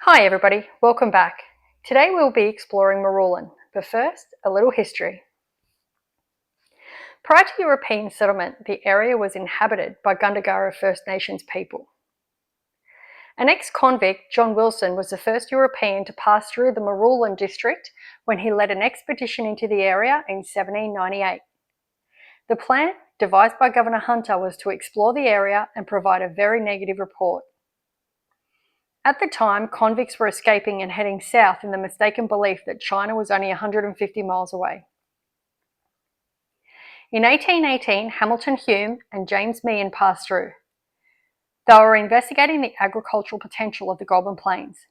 Hi everybody, welcome back. Today we'll be exploring Marulan, but first, a little history. Prior to European settlement, the area was inhabited by Gundagara First Nations people. An ex-convict, John Wilson, was the first European to pass through the Marulan district when he led an expedition into the area in 1798. The plan, devised by Governor Hunter, was to explore the area and provide a very negative report. At the time, convicts were escaping and heading south in the mistaken belief that China was only 150 miles away. In 1818, Hamilton Hume and James Meehan passed through. They were investigating the agricultural potential of the Goulburn Plains.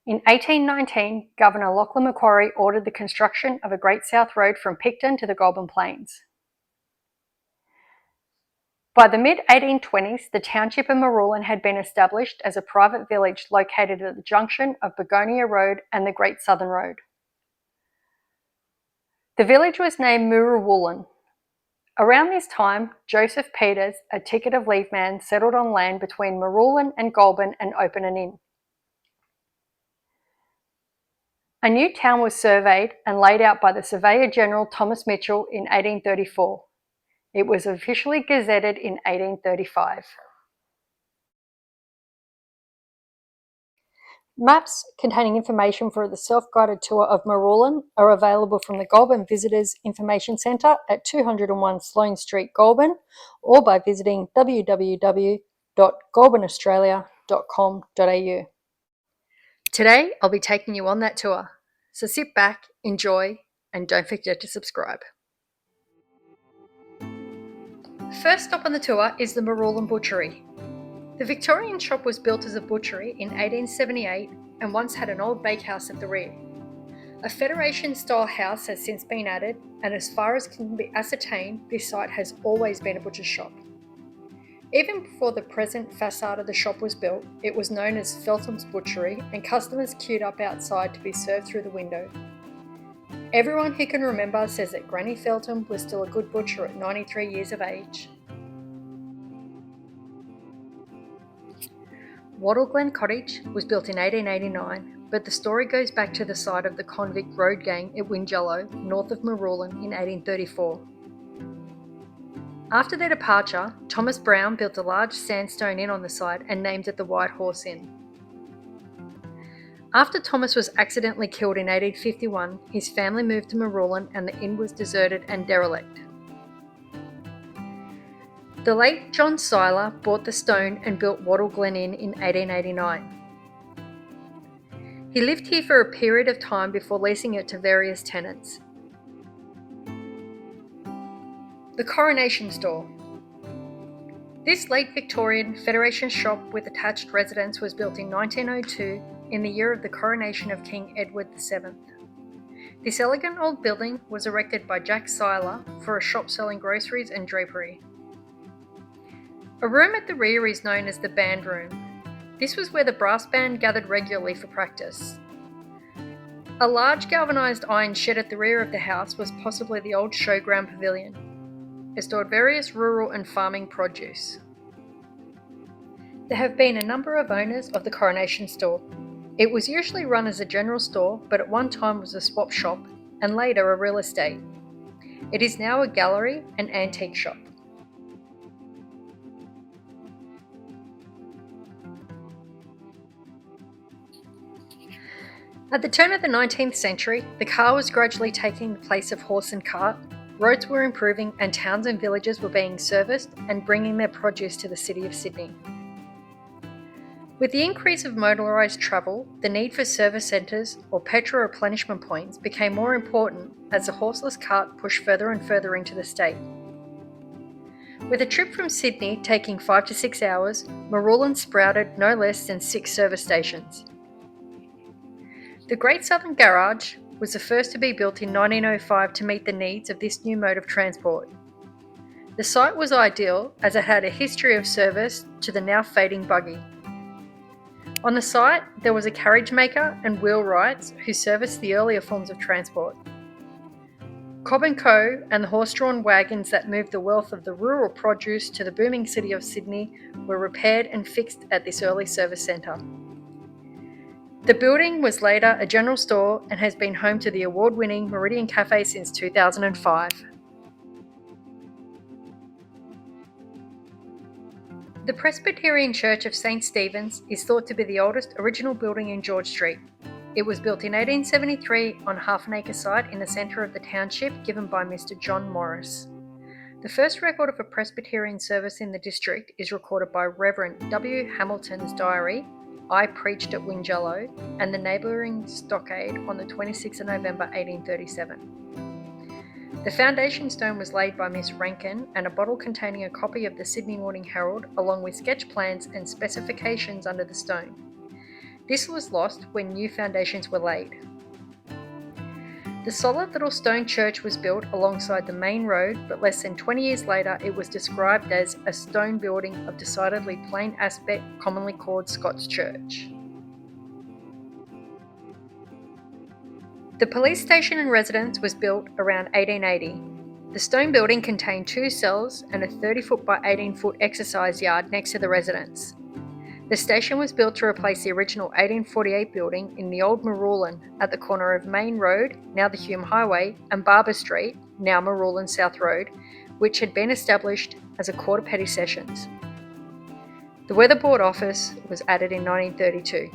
In 1819, Governor Lachlan Macquarie ordered the construction of a Great South Road from Picton to the Goulburn Plains. By the mid-1820s, the township of Marulan had been established as a private village located at the junction of Begonia Road and the Great Southern Road. The village was named Marulan. Around this time, Joseph Peters, a ticket of leave man, settled on land between Marulan and Goulburn and opened an inn. A new town was surveyed and laid out by the Surveyor General Thomas Mitchell in 1834. It was officially gazetted in 1835. Maps containing information for the self-guided tour of Marulan are available from the Goulburn Visitors Information Centre at 201 Sloane Street, Goulburn, or by visiting www.goulburnaustralia.com.au. Today, I'll be taking you on that tour, so sit back, enjoy, and don't forget to subscribe. First stop on the tour is the Marulan Butchery. The Victorian shop was built as a butchery in 1878 and once had an old bakehouse at the rear. A Federation-style house has since been added, and as far as can be ascertained, this site has always been a butcher's shop. Even before the present facade of the shop was built, it was known as Feltham's Butchery, and customers queued up outside to be served through the window. Everyone who can remember says that Granny Feltham was still a good butcher at 93 years of age. Wattle Glen Cottage was built in 1889, but the story goes back to the site of the convict road gang at Wingello, north of Marulan, in 1834. After their departure, Thomas Brown built a large sandstone inn on the site and named it the White Horse Inn. After Thomas was accidentally killed in 1851, his family moved to Marulan and the inn was deserted and derelict. The late John Seiler bought the stone and built Wattle Glen Inn in 1889. He lived here for a period of time before leasing it to various tenants. The Coronation Store. This late Victorian Federation shop with attached residence was built in 1902 in the year of the coronation of King Edward VII. This elegant old building was erected by Jack Seiler for a shop selling groceries and drapery. A room at the rear is known as the band room. This was where the brass band gathered regularly for practice. A large galvanised iron shed at the rear of the house was possibly the old showground pavilion. It stored various rural and farming produce. There have been a number of owners of the Coronation Store. It was usually run as a general store, but at one time was a swap shop and later a real estate. It is now a gallery and antique shop. At the turn of the 19th century, the car was gradually taking the place of horse and cart, roads were improving and towns and villages were being serviced and bringing their produce to the city of Sydney. With the increase of motorised travel, the need for service centres or petrol replenishment points became more important as the horseless cart pushed further and further into the state. With a trip from Sydney taking 5 to 6 hours, Marulan sprouted no less than 6 service stations. The Great Southern Garage was the first to be built in 1905 to meet the needs of this new mode of transport. The site was ideal as it had a history of service to the now fading buggy. On the site, there was a carriage maker and wheelwrights who serviced the earlier forms of transport. Cobb & Co. and the horse-drawn wagons that moved the wealth of the rural produce to the booming city of Sydney were repaired and fixed at this early service centre. The building was later a general store and has been home to the award-winning Meridian Cafe since 2005. The Presbyterian Church of St. Stephen's is thought to be the oldest original building in George Street. It was built in 1873 on a half-an-acre site in the centre of the township given by Mr. John Morris. The first record of a Presbyterian service in the district is recorded by Reverend W. Hamilton's diary, I Preached at Wingello, and the neighbouring stockade on the 26th of November 1837. The foundation stone was laid by Miss Rankin, and a bottle containing a copy of the Sydney Morning Herald along with sketch plans and specifications under the stone. This was lost when new foundations were laid. The solid little stone church was built alongside the main road, but less than 20 years later it was described as a stone building of decidedly plain aspect, commonly called Scots Church. The police station and residence was built around 1880. The stone building contained 2 cells and a 30-foot by 18-foot exercise yard next to the residence. The station was built to replace the original 1848 building in the old Marulan at the corner of Main Road, now the Hume Highway, and Barber Street, now Marulan South Road, which had been established as a Court of Petty Sessions. The Weather Board office was added in 1932.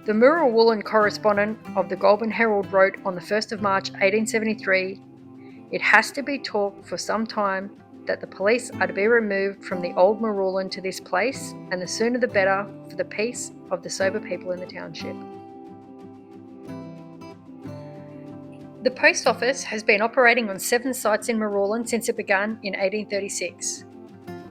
The Marulan correspondent of the Goulburn Herald wrote on the 1st of March 1873, "It has to be talked for some time that the police are to be removed from the old Marulan to this place, and the sooner the better for the peace of the sober people in the township." The post office has been operating on 7 sites in Marulan since it began in 1836.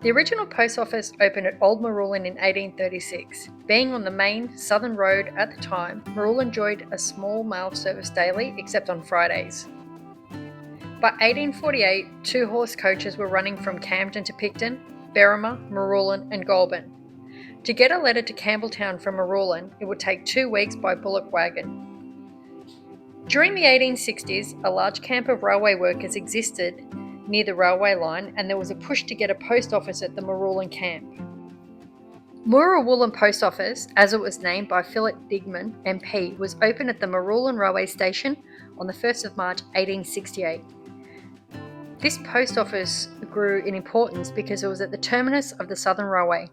The original post office opened at Old Marulan in 1836. Being on the main southern road at the time, Marulan enjoyed a small mail service daily, except on Fridays. By 1848, 2 horse coaches were running from Camden to Picton, Berrima, Marulan and Goulburn. To get a letter to Campbelltown from Marulan, it would take 2 weeks by bullock wagon. During the 1860s, a large camp of railway workers existed near the railway line, and there was a push to get a post office at the Marulan camp. Marulan Post Office, as it was named by Philip Digman, MP, was opened at the Marulan Railway Station on the 1st of March 1868. This post office grew in importance because it was at the terminus of the Southern Railway.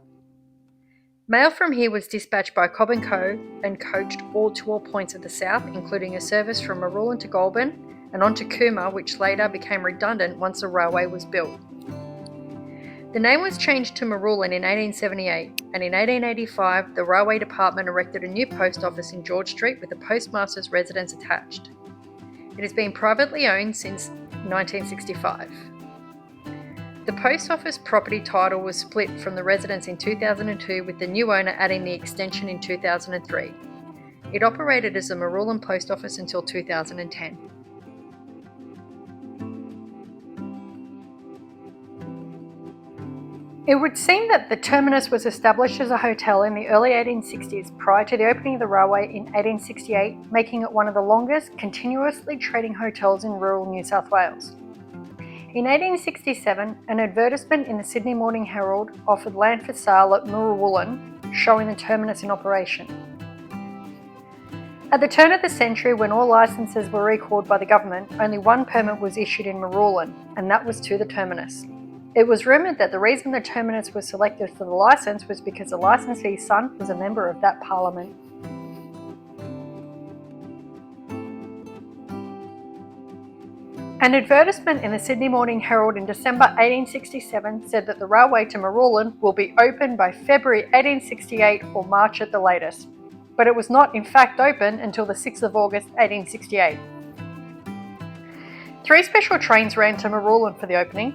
Mail from here was dispatched by Cobb & Co. and coached to all points of the south, including a service from Marulan to Goulburn and on to Cooma, which later became redundant once the railway was built. The name was changed to Marulan in 1878, and in 1885 the Railway Department erected a new post office in George Street with a postmaster's residence attached. It has been privately owned since 1965. The post office property title was split from the residence in 2002, with the new owner adding the extension in 2003. It operated as the Marulan Post Office until 2010. It would seem that the terminus was established as a hotel in the early 1860s prior to the opening of the railway in 1868, making it one of the longest continuously trading hotels in rural New South Wales. In 1867, an advertisement in the Sydney Morning Herald offered land for sale at Marulan, showing the terminus in operation. At the turn of the century, when all licences were recalled by the government, only one permit was issued in Marulan, and that was to the terminus. It was rumoured that the reason the terminus was selected for the licence was because the licensee's son was a member of that parliament. An advertisement in the Sydney Morning Herald in December 1867 said that the railway to Marulan will be open by February 1868 or March at the latest, but it was not in fact open until the 6th of August 1868. 3 special trains ran to Marulan for the opening,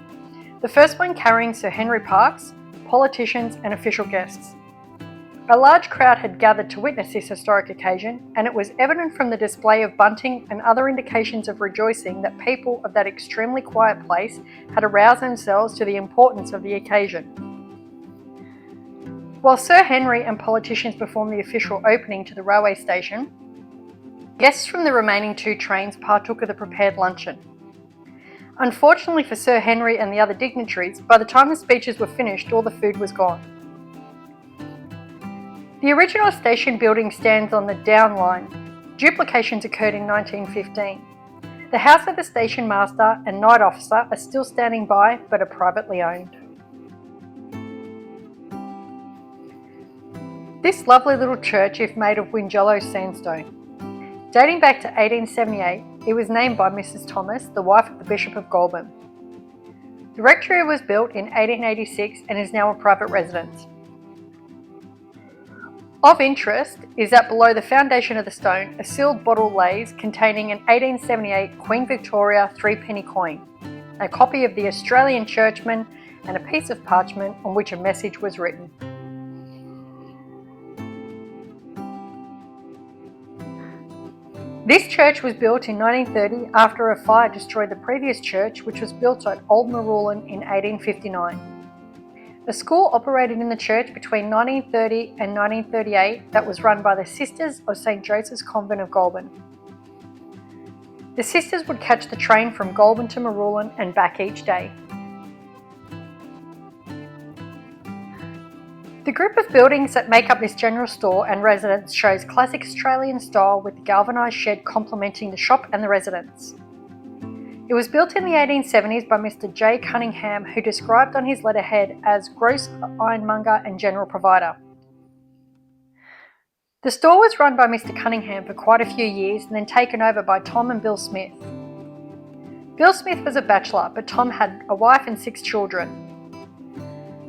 the first one carrying Sir Henry Parkes, politicians and official guests. A large crowd had gathered to witness this historic occasion, and it was evident from the display of bunting and other indications of rejoicing that people of that extremely quiet place had aroused themselves to the importance of the occasion. While Sir Henry and politicians performed the official opening to the railway station, guests from the remaining 2 trains partook of the prepared luncheon. Unfortunately for Sir Henry and the other dignitaries, by the time the speeches were finished, all the food was gone. The original station building stands on the Down Line. Duplications occurred in 1915. The house of the station master and night officer are still standing by, but are privately owned. This lovely little church is made of Wingello sandstone. Dating back to 1878, it was named by Mrs. Thomas, the wife of the Bishop of Goulburn. The rectory was built in 1886 and is now a private residence. Of interest is that below the foundation of the stone, a sealed bottle lays containing an 1878 Queen Victoria 3-penny coin, a copy of the Australian Churchman, and a piece of parchment on which a message was written. This church was built in 1930 after a fire destroyed the previous church, which was built at Old Marulan in 1859. A school operated in the church between 1930 and 1938 that was run by the Sisters of St. Joseph's Convent of Goulburn. The sisters would catch the train from Goulburn to Marulan and back each day. The group of buildings that make up this general store and residence shows classic Australian style with the galvanised shed complementing the shop and the residence. It was built in the 1870s by Mr. J. Cunningham, who described on his letterhead as gross ironmonger and general provider. The store was run by Mr. Cunningham for quite a few years and then taken over by Tom and Bill Smith. Bill Smith was a bachelor, but Tom had a wife and 6 children.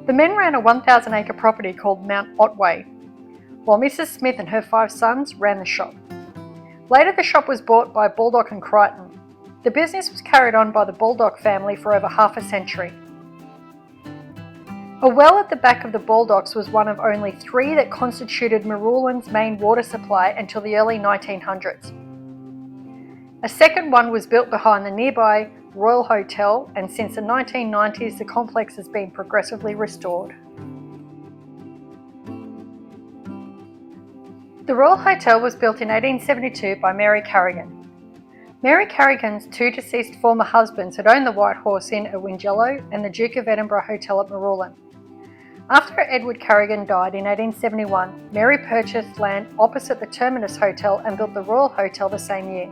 The men ran a 1,000-acre property called Mount Otway, while Mrs. Smith and her 5 sons ran the shop. Later the shop was bought by Baldock and Crichton. The business was carried on by the Baldock family for over half a century. A well at the back of the Baldocks was one of only 3 that constituted Marulan's main water supply until the early 1900s. A second one was built behind the nearby Royal Hotel, and since the 1990s the complex has been progressively restored. The Royal Hotel was built in 1872 by Mary Carrigan. Mary Carrigan's 2 deceased former husbands had owned the White Horse Inn at Wingello and the Duke of Edinburgh Hotel at Marulan. After Edward Carrigan died in 1871, Mary purchased land opposite the Terminus Hotel and built the Royal Hotel the same year.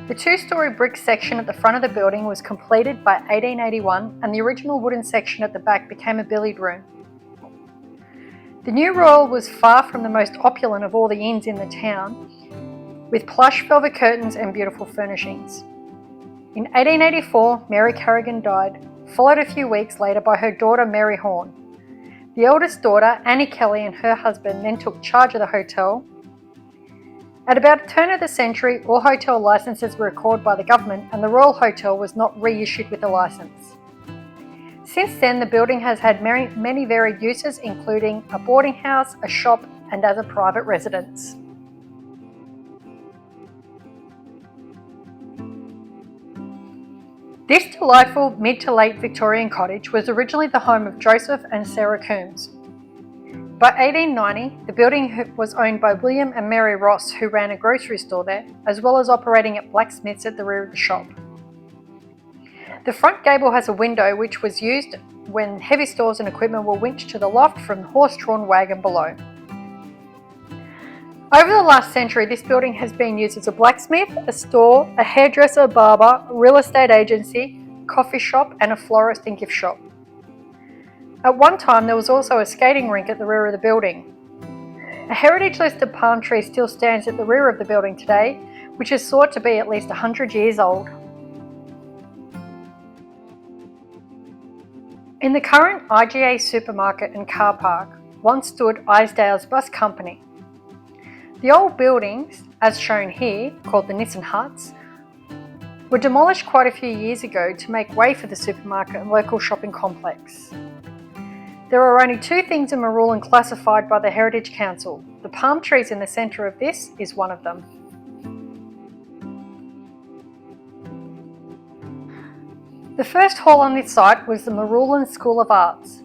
The 2-storey brick section at the front of the building was completed by 1881 and the original wooden section at the back became a billiard room. The new Royal was far from the most opulent of all the inns in the town, with plush velvet curtains and beautiful furnishings. In 1884, Mary Carrigan died, followed a few weeks later by her daughter Mary Horn. The eldest daughter, Annie Kelly, and her husband then took charge of the hotel. At about the turn of the century, all hotel licences were recorded by the government and the Royal Hotel was not reissued with a licence. Since then, the building has had many varied uses, including a boarding house, a shop, and as a private residence. This delightful mid to late Victorian cottage was originally the home of Joseph and Sarah Coombs. By 1890, the building was owned by William and Mary Ross, who ran a grocery store there, as well as operating at blacksmiths at the rear of the shop. The front gable has a window which was used when heavy stores and equipment were winched to the loft from the horse-drawn wagon below. Over the last century, this building has been used as a blacksmith, a store, a hairdresser, barber, real estate agency, coffee shop, and a florist and gift shop. At one time, there was also a skating rink at the rear of the building. A heritage-listed palm tree still stands at the rear of the building today, which is thought to be at least 100 years old. In the current IGA supermarket and car park, once stood Isdale's Bus Company. The old buildings, as shown here, called the Nissen Huts, were demolished quite a few years ago to make way for the supermarket and local shopping complex. There are only two things in Marulan classified by the Heritage Council. The palm trees in the centre of this is one of them. The first hall on this site was the Marulan School of Arts.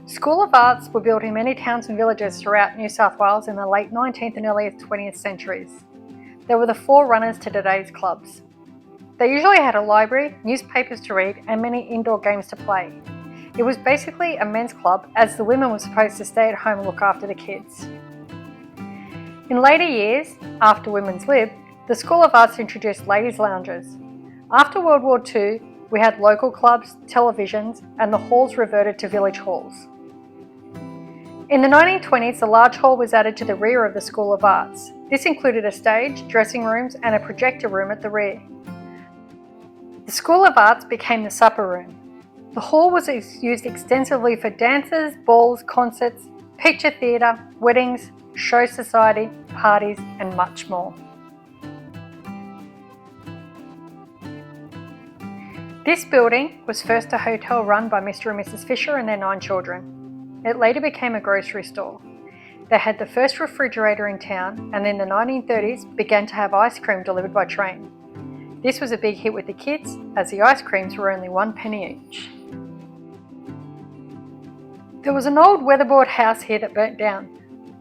School of Arts were built in many towns and villages throughout New South Wales in the late 19th and early 20th centuries. They were the forerunners to today's clubs. They usually had a library, newspapers to read, and many indoor games to play. It was basically a men's club, as the women were supposed to stay at home and look after the kids. In later years, after women's lib, the School of Arts introduced ladies' lounges. After World War II, we had local clubs, televisions, and the halls reverted to village halls. In the 1920s, a large hall was added to the rear of the School of Arts. This included a stage, dressing rooms, and a projector room at the rear. The School of Arts became the supper room. The hall was used extensively for dances, balls, concerts, picture theatre, weddings, show society, parties, and much more. This building was first a hotel run by Mr. and Mrs. Fisher and their 9 children. It later became a grocery store. They had the first refrigerator in town, and in the 1930s began to have ice cream delivered by train. This was a big hit with the kids, as the ice creams were only 1 penny each. There was an old weatherboard house here that burnt down.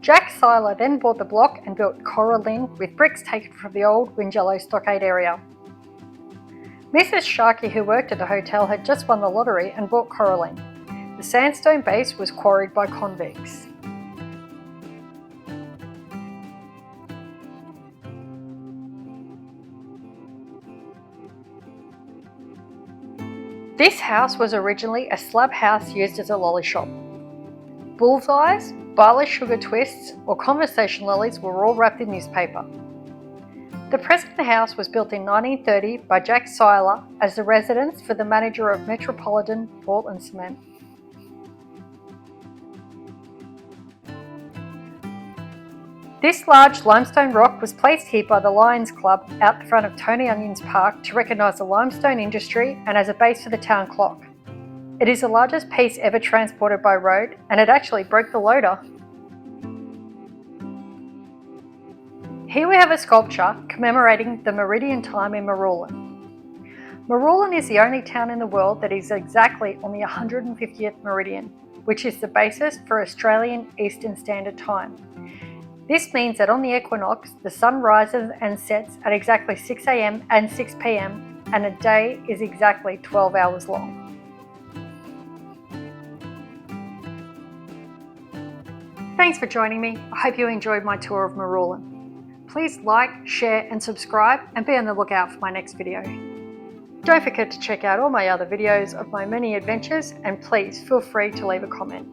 Jack Seiler then bought the block and built Coronation with bricks taken from the old Wingello stockade area. Mrs. Sharkey, who worked at the hotel, had just won the lottery and bought Coronation. The sandstone base was quarried by convicts. This house was originally a slab house used as a lolly shop. Bullseyes, barley sugar twists, or conversation lollies were all wrapped in newspaper. The present house was built in 1930 by Jack Seiler as the residence for the manager of Metropolitan Portland Cement. This large limestone rock was placed here by the Lions Club out the front of Tony Onions Park to recognise the limestone industry and as a base for the town clock. It is the largest piece ever transported by road, and it actually broke the loader. Here we have a sculpture commemorating the meridian time in Marulan. Marulan is the only town in the world that is exactly on the 150th meridian, which is the basis for Australian Eastern Standard Time. This means that on the equinox, the sun rises and sets at exactly 6 AM and 6 PM, and a day is exactly 12 hours long. Thanks for joining me. I hope you enjoyed my tour of Marulan. Please like, share and subscribe, and be on the lookout for my next video. Don't forget to check out all my other videos of my many adventures, and please feel free to leave a comment.